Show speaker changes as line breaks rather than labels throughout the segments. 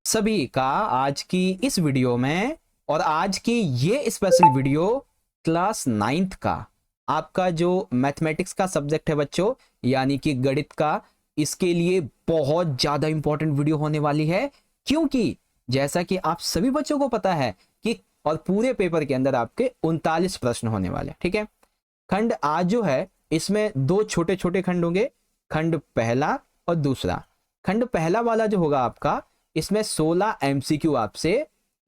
सभी का आज की इस वीडियो में। और आज की ये स्पेशल वीडियो क्लास 9th का आपका जो मैथमेटिक्स का सब्जेक्ट है बच्चों, यानी कि गणित का, इसके लिए बहुत ज़्यादा इंपॉर्टेंट वीडियो होने वाली है। क्योंकि जैसा कि आप सभी बच्चों को पता है कि और पूरे पेपर के अंदर आपके 39 प्रश्न होने वाले हैं। ठीक है, खंड आज जो है इसमें दो छोटे छोटे खंड होंगे, खंड पहला और दूसरा। खंड पहला वाला जो होगा आपका, इसमें 16 एमसीक्यू आपसे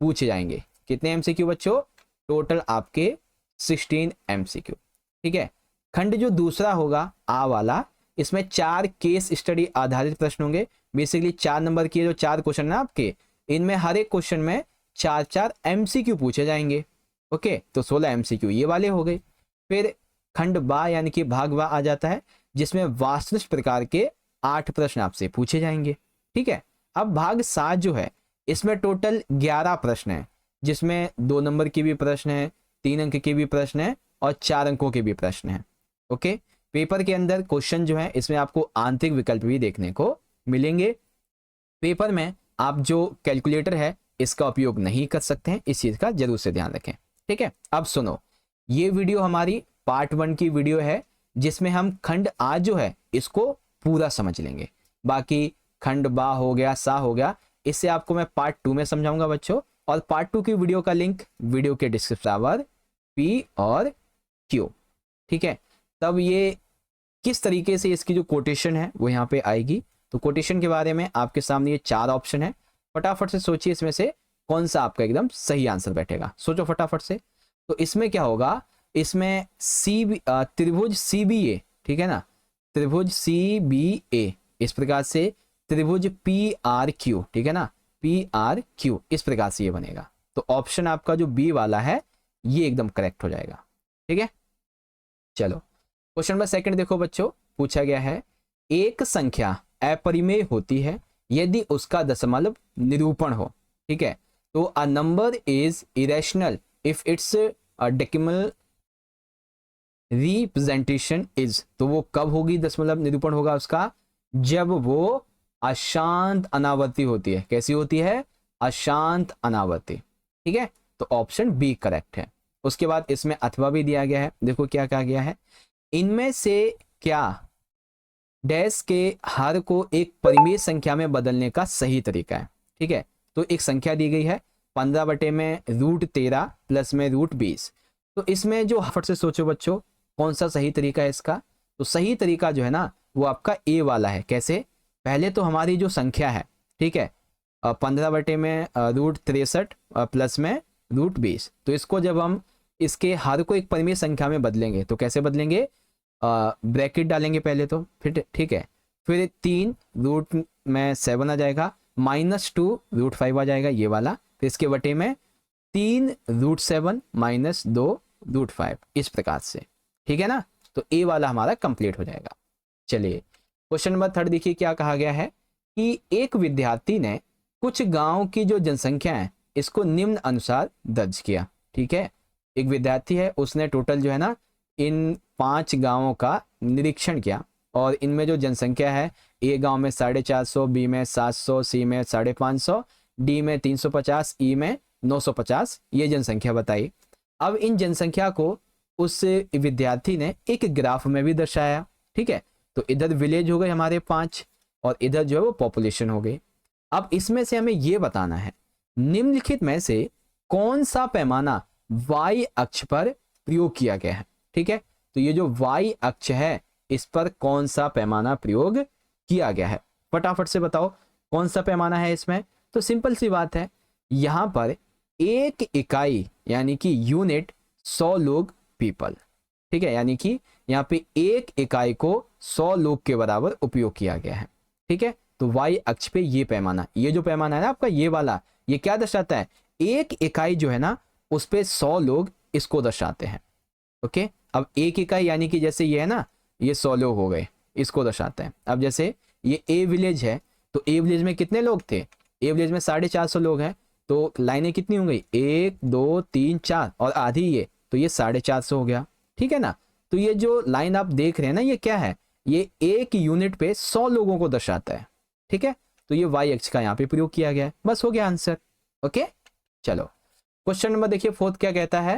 पूछे जाएंगे। कितने एमसीक्यू बच्चों? टोटल आपके 16 एमसीक्यू। ठीक है, खंड जो दूसरा होगा आ वाला, इसमें 4 केस स्टडी आधारित प्रश्न होंगे। बेसिकली 4 नंबर के जो 4 क्वेश्चन है आपके, इनमें हर एक क्वेश्चन में 4 एमसीक्यू पूछे जाएंगे। ओके, तो 16 एमसीक्यू ये वाले हो गए। फिर खंड बा यानी कि भाग बा आ जाता है, जिसमें वास्तविक प्रकार के 8 प्रश्न आपसे पूछे जाएंगे। ठीक है, अब भाग 7 जो है, इसमें टोटल 11 प्रश्न है, जिसमें 2 नंबर के भी प्रश्न है, 3 अंक के भी प्रश्न है और 4 अंकों के भी प्रश्न है। ओके, पेपर के अंदर क्वेश्चन जो है इसमें आपको आंतरिक विकल्प भी देखने को मिलेंगे। पेपर में आप जो कैलकुलेटर है इसका उपयोग नहीं कर सकते हैं, इस चीज का जरूर से ध्यान रखें। ठीक है, अब सुनो, ये वीडियो हमारी पार्ट 1 की वीडियो है, जिसमें हम खंड आज जो है इसको पूरा समझ लेंगे। बाकी खंड बा हो गया, सा हो गया, इससे आपको मैं पार्ट 2 में समझाऊंगा बच्चों। और पार्ट 2 की वीडियो का लिंक वीडियो के डिस्क्रिप्शन पर पी और क्यू। ठीक है, तब ये किस तरीके से इसकी जो कोटेशन है वो यहाँ पे आएगी। तो कोटेशन के बारे में आपके सामने ये 4 ऑप्शन है, फटाफट से सोचिए इसमें से कौन सा आपका एकदम सही आंसर बैठेगा। सोचो फटाफट से। तो इसमें क्या होगा, इसमें त्रिभुज सी बी ए, ठीक है ना, त्रिभुज सी बी ए, इस प्रकार से त्रिभुज पी आर क्यू, ठीक है ना, पी आर क्यू, इस प्रकार से ये बनेगा। तो ऑप्शन आपका जो बी वाला है ये एकदम करेक्ट हो जाएगा। ठीक है, चलो क्वेश्चन नंबर 2 देखो बच्चों, पूछा गया है एक संख्या अपरिमेय होती है यदि उसका दशमलव निरूपण हो। ठीक है, तो a number is irrational if it's decimal representation is, तो वो कब होगी, दशमलव निरूपण होगा उसका, जब वो अशांत अनावर्ती होती है। कैसी होती है? अशांत अनावर्ती। ठीक है, तो ऑप्शन बी करेक्ट है। उसके बाद इसमें अथवा भी दिया गया है, देखो क्या कहा गया है, इनमें से क्या डैश के हर को एक परिमेय संख्या में बदलने का सही तरीका है। ठीक है, तो एक संख्या दी गई है 15 बटे में √13 प्लस में √20। तो इसमें जो फट से सोचो बच्चों, कौन सा सही तरीका है इसका? तो सही तरीका जो है ना वो आपका ए वाला है। कैसे? पहले तो हमारी जो संख्या है, ठीक है, 15 बटे में √63 प्लस में √20, तो इसको जब हम इसके हर को एक परिमेय संख्या में बदलेंगे तो कैसे बदलेंगे? ब्रैकेट डालेंगे पहले तो, फिर ठीक है, फिर 3 रूट में 7 आ जाएगा, -2 √5 आ जाएगा ये वाला, फिर इसके बटे में 3 √7 -2 √5, इस प्रकार से। ठीक है ना, तो ए वाला हमारा कंप्लीट हो जाएगा। चलिए क्वेश्चन नंबर 3 देखिए क्या कहा गया है कि एक विद्यार्थी ने कुछ गांव की जो जनसंख्या है इसको निम्न अनुसार दर्ज किया। ठीक है, एक विद्यार्थी है, उसने टोटल जो है ना इन 5 गांवों का निरीक्षण किया, और इनमें जो जनसंख्या है, ए गांव में 450, बी में 700, सी में 550, डी में 350, ई में 950, ये जनसंख्या बताई। अब इन जनसंख्या को उस विद्यार्थी ने एक ग्राफ में भी दर्शाया। ठीक है, तो इधर विलेज हो गए हमारे 5 और इधर जो है वो पॉपुलेशन हो गई। अब इसमें से हमें ये बताना है निम्नलिखित में से कौन सा पैमाना y अक्ष पर प्रयोग किया गया है। ठीक है, तो ये जो y अक्ष है इस पर कौन सा पैमाना प्रयोग किया गया है, फटाफट से बताओ कौन सा पैमाना है इसमें। तो सिंपल सी बात है, यहां पर एक इकाई यानी कि यूनिट 100 लोग पीपल। ठीक है, यानी कि यहाँ पे एक इकाई को 100 लोग के बराबर उपयोग किया गया है। ठीक है, तो y अक्ष पे ये पैमाना, ये जो पैमाना है ना आपका ये वाला, ये क्या दर्शाता है? एक इकाई जो है ना उस पे 100 लोग इसको दर्शाते हैं। ओके, अब एक इकाई यानी कि जैसे ये है ना, ये 100 लोग हो गए, इसको दर्शाते हैं। अब जैसे ये ए विलेज है, तो ए विलेज में कितने लोग थे? ए विलेज में 450 लोग हैं, तो लाइनें कितनी हो गई? 1 2 3 4 और आधी ये, तो ये 450 हो गया। ठीक है ना, तो ये जो लाइन आप देख रहे हैं ना, ये क्या है? ये एक यूनिट पे 100 लोगों को दर्शाता है। ठीक है, तो ये वाई अक्ष का यहाँ पे प्रयोग किया गया है, बस हो गया आंसर। ओके चलो क्वेश्चन नंबर देखिए फोर्थ क्या कहता है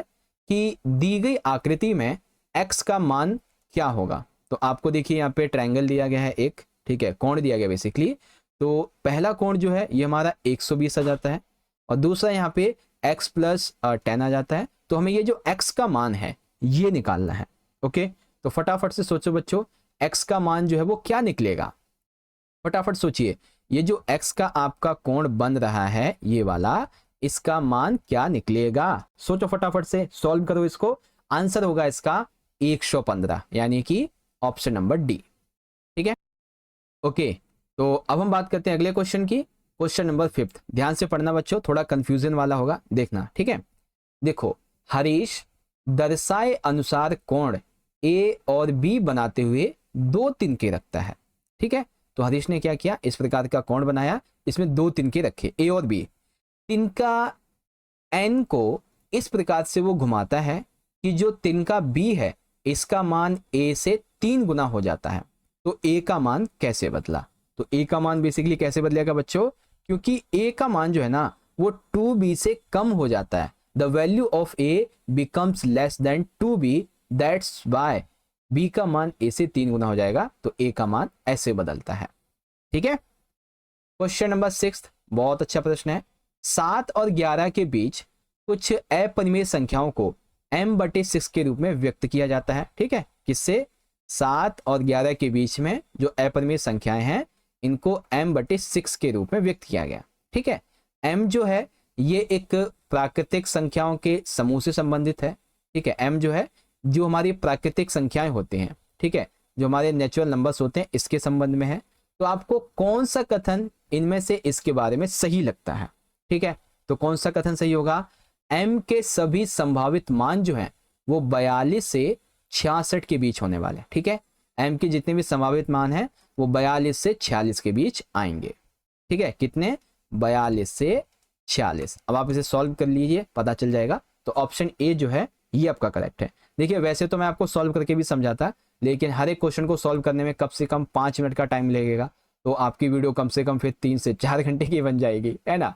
कि दी गई आकृति में एक्स का मान क्या होगा। तो आपको देखिए यहाँ पे ट्रायंगल दिया गया है एक, ठीक है, कोण दिया गया बेसिकली। तो पहला कोण जो है ये हमारा 120 आ जाता है और दूसरा यहाँ पे x प्लस 10 आ जाता है। तो हमें ये जो x का मान है ये निकालना है। ओके तो फटाफट से सोचो बच्चों, x का मान जो है वो क्या निकलेगा, फटाफट सोचिए। ये जो x का आपका कोण बन रहा है ये वाला, इसका मान क्या निकलेगा, सोचो फटाफट से, सॉल्व करो इसको। आंसर होगा इसका 115, यानी कि ऑप्शन नंबर डी। ठीक है ओके तो अब हम बात करते हैं अगले क्वेश्चन की, क्वेश्चन नंबर 5। ध्यान से पढ़ना बच्चों, थोड़ा कंफ्यूजन वाला होगा, देखना। ठीक है देखो, हरीश दर्शाए अनुसार कोण ए और बी बनाते हुए 2 तिनके रखता है। ठीक है तो हरीश ने क्या किया, इस प्रकार का कोण बनाया, इसमें 2 तिनके रखे ए और बी। तिनका एन को इस प्रकार से वो घुमाता है कि जो तिनका बी है इसका मान ए से 3 गुना हो जाता है। तो ए का मान कैसे बदला, तो ए का मान बेसिकली कैसे बदलेगा बच्चों, क्योंकि ए का मान जो है ना वो 2b से कम हो जाता है। The value of a becomes less than 2b, that's why b का मान ए से 3 गुना हो जाएगा। तो ए का मान ऐसे बदलता है। ठीक है क्वेश्चन नंबर 6 बहुत अच्छा प्रश्न है। 7 और 11 के बीच कुछ अपरिमेय संख्याओं को m/6 के रूप में व्यक्त किया जाता है। ठीक है किससे, 7 और 11 के बीच में जो अपरिमेय संख्याएं हैं इनको m/6 के रूप में व्यक्त किया गया। ठीक है m जो है ये एक प्राकृतिक संख्याओं के समूह से संबंधित है। ठीक है m जो है जो हमारी प्राकृतिक संख्याएं होती हैं, ठीक है, जो हमारे नेचुरल नंबर्स होते हैं इसके संबंध में है। तो आपको कौन सा कथन इनमें से इसके बारे में सही लगता है। ठीक है तो कौन सा कथन सही होगा, m के सभी संभावित मान जो हैं वो 42 से 66 के बीच होने वाले। ठीक है m के जितने भी संभावित मान हैं वो 42 से 46 के बीच आएंगे। ठीक है कितने, 42 से 46। अब आप इसे सॉल्व कर लीजिए, पता चल जाएगा। तो ऑप्शन ए जो है ये आपका करेक्ट है। देखिए वैसे तो मैं आपको सॉल्व करके भी समझाता, लेकिन हर एक क्वेश्चन को सॉल्व करने में कम से कम 5 मिनट का टाइम लगेगा, तो आपकी वीडियो कम से कम फिर 3 से 4 घंटे की बन जाएगी, है ना।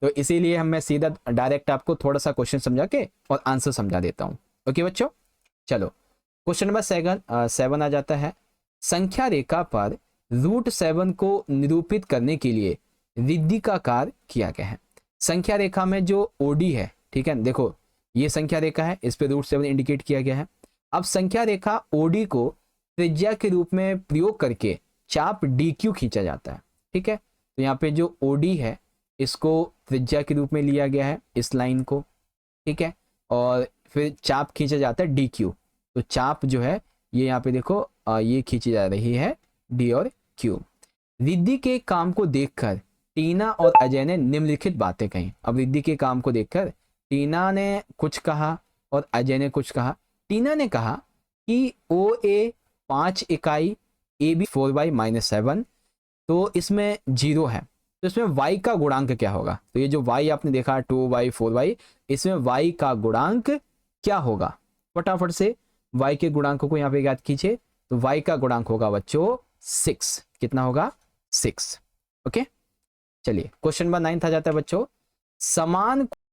तो इसीलिए हम मैं सीधा डायरेक्ट आपको थोड़ा सा क्वेश्चन समझा के और आंसर समझा देता हूँ। ओके बच्चों चलो क्वेश्चन नंबर 7 आ जाता है। संख्या रेखा पर √7 को निरूपित करने के लिए रिद्धिकाकार किया गया है। संख्या रेखा में जो ओडी है, ठीक है, देखो ये संख्या रेखा है, इस पे √7 इंडिकेट किया गया है। अब संख्या रेखा ओडी को त्रिज्या के रूप में प्रयोग करके चाप DQ खींचा जाता है। ठीक है तो यहाँ पे जो ओडी है इसको त्रिज्या के रूप में लिया गया है, इस लाइन को। ठीक है और फिर चाप खींचा जाता है DQ। तो चाप जो है ये यहाँ पे देखो ये खींची जा रही है D और Q। रिद्धि के काम को देखकर टीना और अजय ने निम्नलिखित बातें कही। अब रिद्धि के काम को देखकर टीना ने कुछ कहा और अजय ने कुछ कहा। टीना ने कहा कि OA 5 इकाई, AB 4y-7, तो इसमें 0 है, तो इसमें y का गुणांक क्या होगा। तो ये जो y आपने देखा 2y 4y, इसमें y का गुणांक क्या होगा, फटाफट से y के गुणांक को यहाँ पे याद कीजिए। तो y का गुणांक होगा बच्चों 6। कितना होगा, 6। ओके चलिए क्वेश्चन नंबर 9 आ जाता है बच्चों। समान